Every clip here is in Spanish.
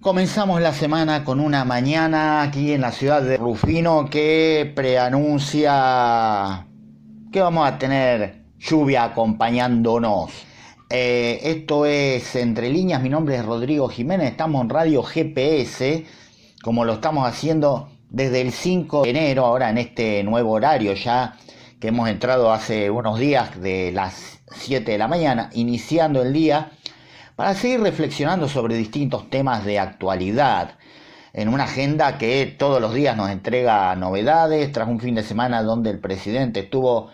Comenzamos la semana con una mañana aquí en la ciudad de Rufino que preanuncia que vamos a tener lluvia acompañándonos. Esto es Entre Líneas, mi nombre es Rodrigo Jiménez, estamos en Radio GPS, como lo estamos haciendo desde el 5 de enero, ahora en este nuevo horario ya que hemos entrado hace unos días de las 7 de la mañana, iniciando el día, para seguir reflexionando sobre distintos temas de actualidad, en una agenda que todos los días nos entrega novedades, tras un fin de semana donde el presidente estuvo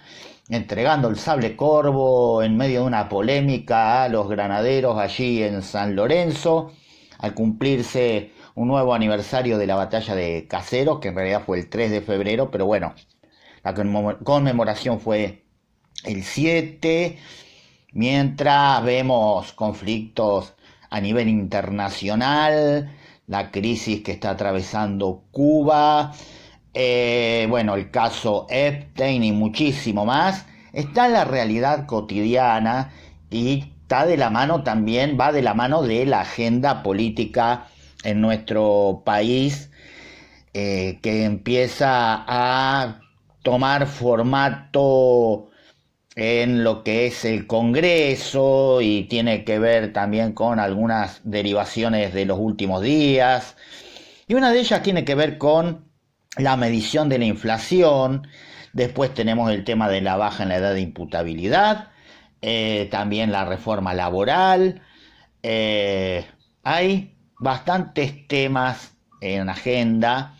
entregando el sable corvo en medio de una polémica a los granaderos allí en San Lorenzo, al cumplirse un nuevo aniversario de la batalla de Caseros, que en realidad fue el 3 de febrero, pero bueno, la conmemoración fue el 7, mientras vemos conflictos a nivel internacional, la crisis que está atravesando Cuba, el caso Epstein y muchísimo más. Está en la realidad cotidiana y está de la mano también, va de la mano de la agenda política en nuestro país, que empieza a tomar formato en lo que es el Congreso y tiene que ver también con algunas derivaciones de los últimos días. Y una de ellas tiene que ver con la medición de la inflación. Después tenemos el tema de la baja en la edad de imputabilidad, también la reforma laboral. Hay bastantes temas en agenda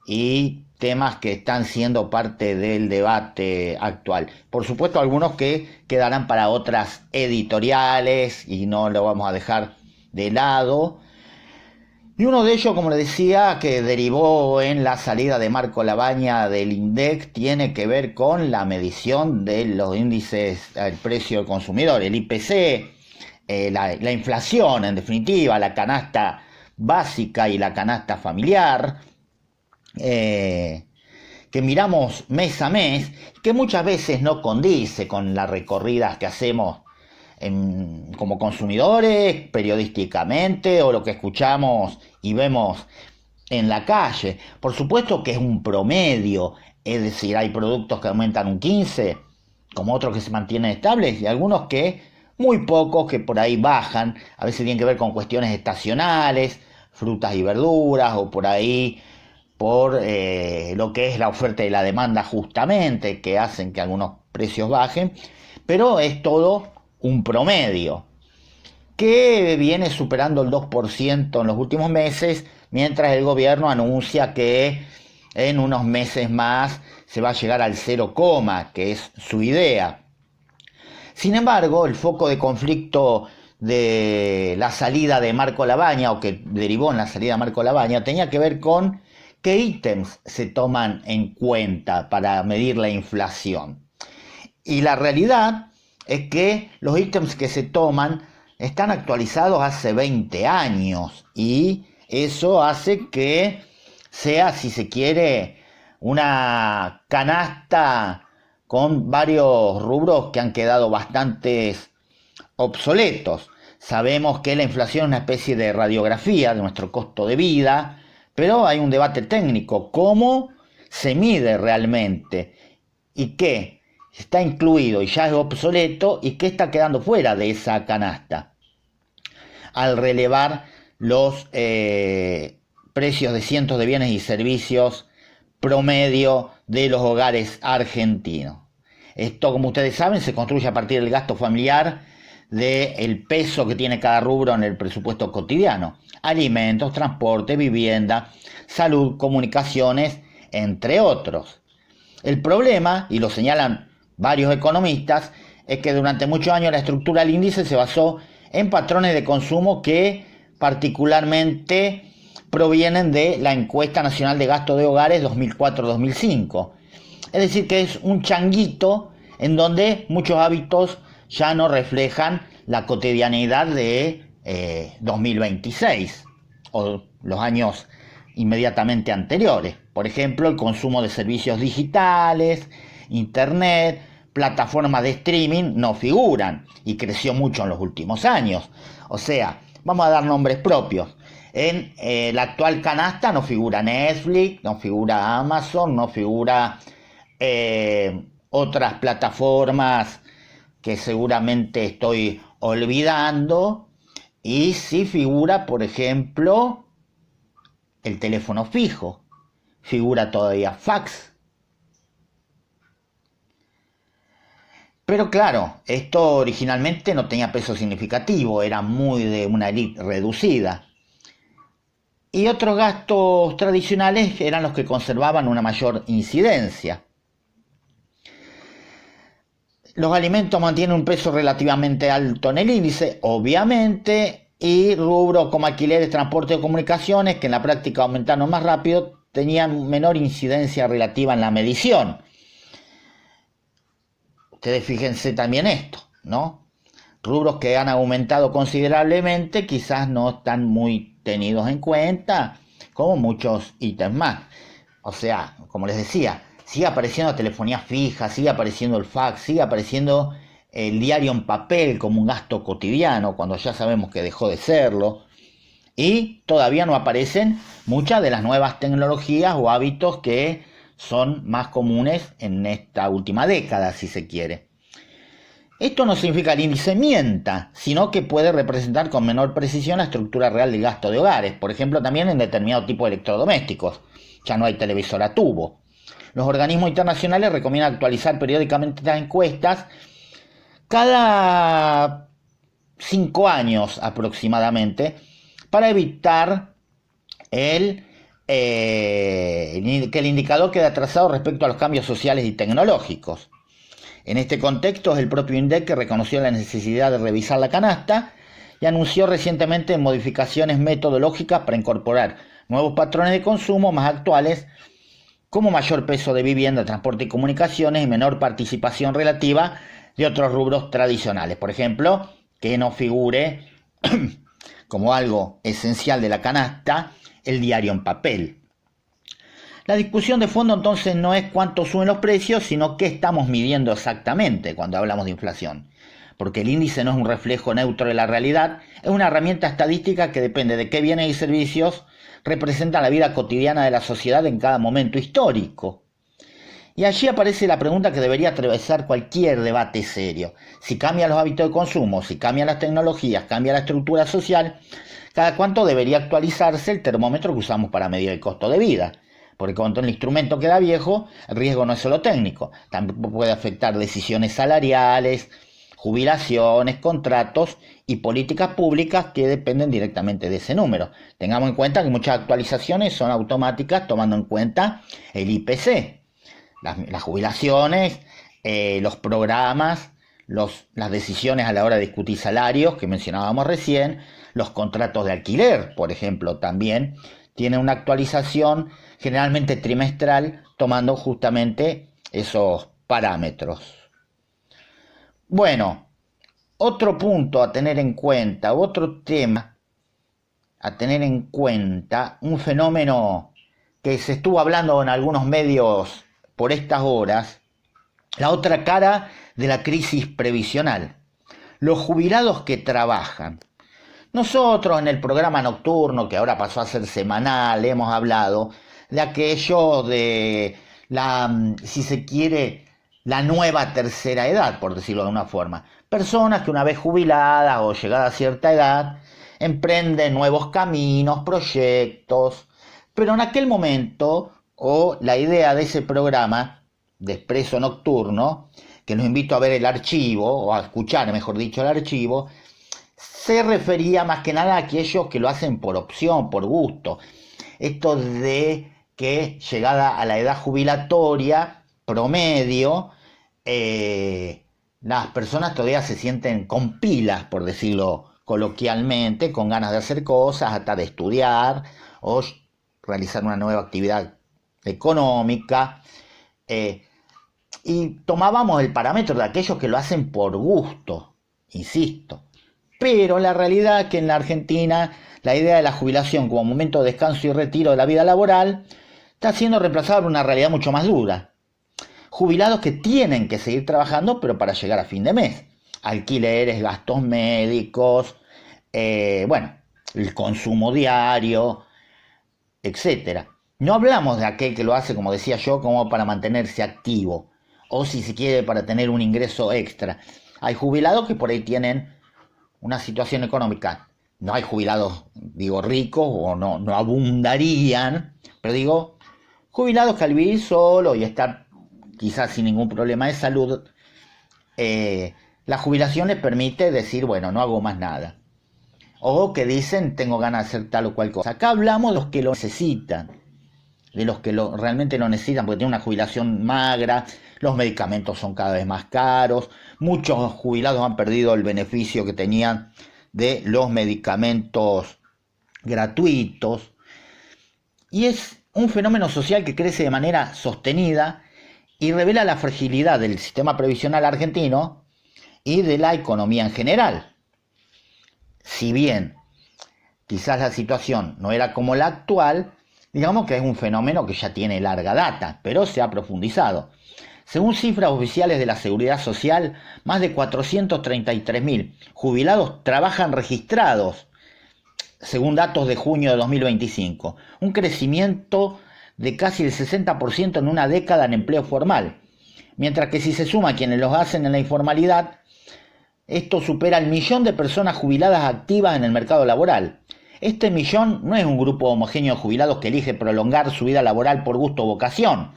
y temas que están siendo parte del debate actual. Por supuesto, algunos que quedarán para otras editoriales y no lo vamos a dejar de lado. Y uno de ellos, como les decía, que derivó en la salida de Marco Labaña del INDEC, tiene que ver con la medición de los índices del precio del consumidor, el IPC, la inflación, en definitiva, la canasta básica y la canasta familiar, que miramos mes a mes, que muchas veces no condice con las recorridas que hacemos como consumidores, periodísticamente, o lo que escuchamos y vemos en la calle. Por supuesto que es un promedio, es decir, hay productos que aumentan un 15, como otros que se mantienen estables, y algunos que, muy pocos, que por ahí bajan. A veces tienen que ver con cuestiones estacionales, frutas y verduras, o por ahí por lo que es la oferta y la demanda justamente, que hacen que algunos precios bajen, pero es todo un promedio que viene superando el 2% en los últimos meses, mientras el gobierno anuncia que en unos meses más se va a llegar al 0, que es su idea. Sin embargo, el foco de conflicto de la salida de Marco Labaña, o que derivó en la salida de Marco Labaña, tenía que ver con qué ítems se toman en cuenta para medir la inflación. Y la realidad es que los ítems que se toman están actualizados hace 20 años y eso hace que sea, si se quiere, una canasta con varios rubros que han quedado bastante obsoletos. Sabemos que la inflación es una especie de radiografía de nuestro costo de vida, pero hay un debate técnico, ¿cómo se mide realmente? ¿Y qué está incluido y ya es obsoleto y qué está quedando fuera de esa canasta? Al relevar los precios de cientos de bienes y servicios promedio de los hogares argentinos. Esto, como ustedes saben, se construye a partir del gasto familiar, del peso que tiene cada rubro en el presupuesto cotidiano: alimentos, transporte, vivienda, salud, comunicaciones, entre otros. El problema, y lo señalan varios economistas, es que durante muchos años la estructura del índice se basó en patrones de consumo que particularmente provienen de la Encuesta Nacional de Gasto de Hogares 2004-2005. Es decir, que es un changuito en donde muchos hábitos ya no reflejan la cotidianidad de 2026 o los años inmediatamente anteriores. Por ejemplo, el consumo de servicios digitales, internet, plataformas de streaming no figuran y creció mucho en los últimos años. O sea, vamos a dar nombres propios. En la actual canasta no figura Netflix, no figura Amazon, no figura otras plataformas que seguramente estoy olvidando, y sí figura, por ejemplo, el teléfono fijo, figura todavía fax. Pero claro, esto originalmente no tenía peso significativo, era muy de una élite reducida. Y otros gastos tradicionales eran los que conservaban una mayor incidencia. Los alimentos mantienen un peso relativamente alto en el índice, obviamente, y rubros como alquileres, transporte o comunicaciones, que en la práctica aumentaron más rápido, tenían menor incidencia relativa en la medición. Ustedes fíjense también esto, ¿no? Rubros que han aumentado considerablemente quizás no están muy tenidos en cuenta, como muchos ítems más. O sea, como les decía, sigue apareciendo la telefonía fija, sigue apareciendo el fax, sigue apareciendo el diario en papel como un gasto cotidiano, cuando ya sabemos que dejó de serlo. Y todavía no aparecen muchas de las nuevas tecnologías o hábitos que son más comunes en esta última década, si se quiere. Esto no significa que el índice mienta, sino que puede representar con menor precisión la estructura real del gasto de hogares, por ejemplo también en determinado tipo de electrodomésticos. Ya no hay televisor a tubo. Los organismos internacionales recomiendan actualizar periódicamente estas encuestas cada 5 años aproximadamente, para evitar que el indicador quede atrasado respecto a los cambios sociales y tecnológicos. En este contexto es el propio INDEC que reconoció la necesidad de revisar la canasta y anunció recientemente modificaciones metodológicas para incorporar nuevos patrones de consumo más actuales, como mayor peso de vivienda, transporte y comunicaciones y menor participación relativa de otros rubros tradicionales. Por ejemplo, que no figure como algo esencial de la canasta el diario en papel. La discusión de fondo entonces no es cuánto suben los precios, sino qué estamos midiendo exactamente cuando hablamos de inflación. Porque el índice no es un reflejo neutro de la realidad, es una herramienta estadística que depende de qué bienes y servicios representan la vida cotidiana de la sociedad en cada momento histórico. Y allí aparece la pregunta que debería atravesar cualquier debate serio. Si cambian los hábitos de consumo, si cambian las tecnologías, cambia la estructura social, ¿cada cuánto debería actualizarse el termómetro que usamos para medir el costo de vida? Porque cuando el instrumento queda viejo, el riesgo no es solo técnico, también puede afectar decisiones salariales, jubilaciones, contratos y políticas públicas que dependen directamente de ese número. Tengamos en cuenta que muchas actualizaciones son automáticas tomando en cuenta el IPC, las jubilaciones, los programas, las decisiones a la hora de discutir salarios que mencionábamos recién, los contratos de alquiler, por ejemplo, también tienen una actualización generalmente trimestral tomando justamente esos parámetros. Bueno, otro punto a tener en cuenta, otro tema a tener en cuenta, un fenómeno que se estuvo hablando en algunos medios por estas horas, la otra cara de la crisis previsional, los jubilados que trabajan. Nosotros en el programa nocturno, que ahora pasó a ser semanal, hemos hablado de aquello de si se quiere, la nueva tercera edad, por decirlo de una forma. Personas que una vez jubiladas o llegada a cierta edad, emprenden nuevos caminos, proyectos, pero en aquel momento, o la idea de ese programa de Expreso Nocturno, que los invito a ver el archivo, o a escuchar, mejor dicho, el archivo, se refería más que nada a aquellos que lo hacen por opción, por gusto. Esto de que llegada a la edad jubilatoria promedio, las personas todavía se sienten con pilas, por decirlo coloquialmente, con ganas de hacer cosas, hasta de estudiar o realizar una nueva actividad económica. Y tomábamos el parámetro de aquellos que lo hacen por gusto, insisto. Pero la realidad es que en la Argentina la idea de la jubilación como momento de descanso y retiro de la vida laboral está siendo reemplazada por una realidad mucho más dura. Jubilados que tienen que seguir trabajando, pero para llegar a fin de mes. Alquileres, gastos médicos, bueno, el consumo diario, etcétera. No hablamos de aquel que lo hace, como decía yo, como para mantenerse activo, o si se quiere para tener un ingreso extra. Hay jubilados que por ahí tienen una situación económica. No hay jubilados, digo, ricos o no abundarían, pero digo, jubilados que al vivir solo y estar quizás sin ningún problema de salud, la jubilación les permite decir, bueno, no hago más nada. O que dicen, tengo ganas de hacer tal o cual cosa. Acá hablamos de los que lo necesitan, de los que realmente lo necesitan, porque tienen una jubilación magra, los medicamentos son cada vez más caros, muchos jubilados han perdido el beneficio que tenían de los medicamentos gratuitos, y es un fenómeno social que crece de manera sostenida y revela la fragilidad del sistema previsional argentino y de la economía en general. Si bien quizás la situación no era como la actual, digamos que es un fenómeno que ya tiene larga data, pero se ha profundizado. Según cifras oficiales de la Seguridad Social, más de 433.000 jubilados trabajan registrados, según datos de junio de 2025, un crecimiento de casi el 60% en una década en empleo formal, mientras que si se suma a quienes los hacen en la informalidad, esto supera el 1.000.000 de personas jubiladas activas en el mercado laboral. Este 1.000.000 no es un grupo homogéneo de jubilados que elige prolongar su vida laboral por gusto o vocación,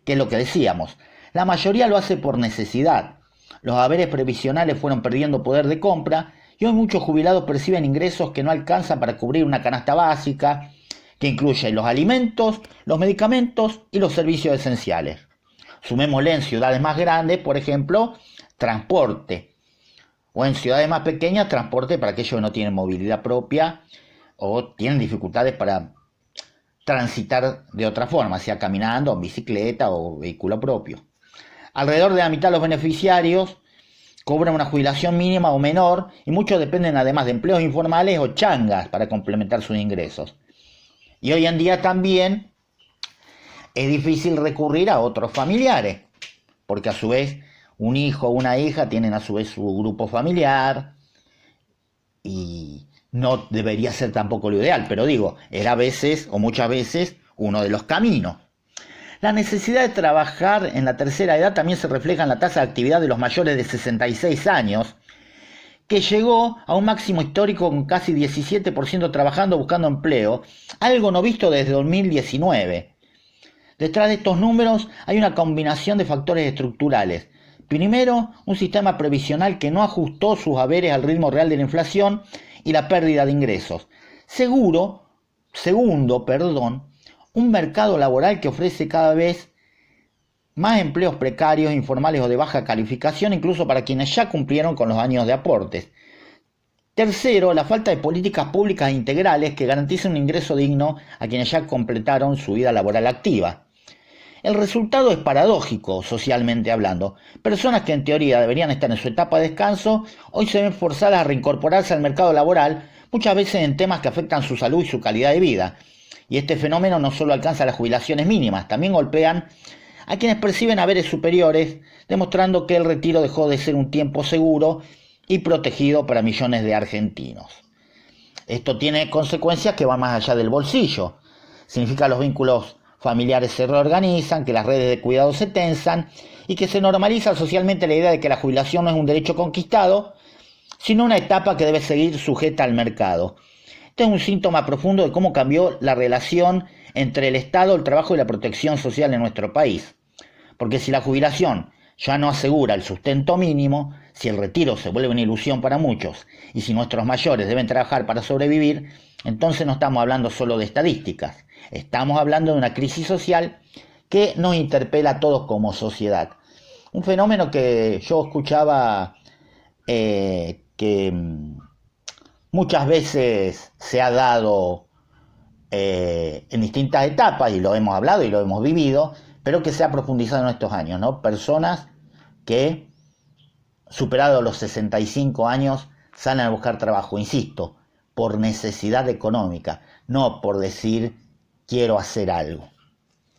que es lo que decíamos. La mayoría lo hace por necesidad. Los haberes previsionales fueron perdiendo poder de compra y hoy muchos jubilados perciben ingresos que no alcanzan para cubrir una canasta básica, que incluye los alimentos, los medicamentos y los servicios esenciales. Sumémosle en ciudades más grandes, por ejemplo, transporte. O en ciudades más pequeñas, transporte para aquellos que no tienen movilidad propia o tienen dificultades para transitar de otra forma, sea caminando, en bicicleta o vehículo propio. Alrededor de la mitad de los beneficiarios cobran una jubilación mínima o menor y muchos dependen además de empleos informales o changas para complementar sus ingresos. Y hoy en día también es difícil recurrir a otros familiares, porque a su vez un hijo o una hija tienen a su vez su grupo familiar y no debería ser tampoco lo ideal, pero digo, era a veces o muchas veces uno de los caminos. La necesidad de trabajar en la tercera edad también se refleja en la tasa de actividad de los mayores de 66 años, que llegó a un máximo histórico con casi 17% trabajando buscando empleo, algo no visto desde 2019. Detrás de estos números hay una combinación de factores estructurales. Primero, un sistema previsional que no ajustó sus haberes al ritmo real de la inflación y la pérdida de ingresos. Segundo, un mercado laboral que ofrece cada vez más empleos precarios, informales o de baja calificación, incluso para quienes ya cumplieron con los años de aportes. Tercero, la falta de políticas públicas integrales que garanticen un ingreso digno a quienes ya completaron su vida laboral activa. El resultado es paradójico, socialmente hablando. Personas que en teoría deberían estar en su etapa de descanso, hoy se ven forzadas a reincorporarse al mercado laboral, muchas veces en temas que afectan su salud y su calidad de vida. Y este fenómeno no solo alcanza las jubilaciones mínimas, también golpean a quienes perciben haberes superiores, demostrando que el retiro dejó de ser un tiempo seguro y protegido para millones de argentinos. Esto tiene consecuencias que van más allá del bolsillo. Significa que los vínculos familiares se reorganizan, que las redes de cuidado se tensan y que se normaliza socialmente la idea de que la jubilación no es un derecho conquistado, sino una etapa que debe seguir sujeta al mercado. Este es un síntoma profundo de cómo cambió la relación entre el Estado, el trabajo y la protección social en nuestro país. Porque si la jubilación ya no asegura el sustento mínimo, si el retiro se vuelve una ilusión para muchos y si nuestros mayores deben trabajar para sobrevivir, entonces no estamos hablando solo de estadísticas, estamos hablando de una crisis social que nos interpela a todos como sociedad. Un fenómeno que yo escuchaba que muchas veces se ha dado en distintas etapas, y lo hemos hablado y lo hemos vivido, pero que se ha profundizado en estos años, ¿no? Personas que, superados los 65 años, salen a buscar trabajo, insisto, por necesidad económica, no por decir quiero hacer algo.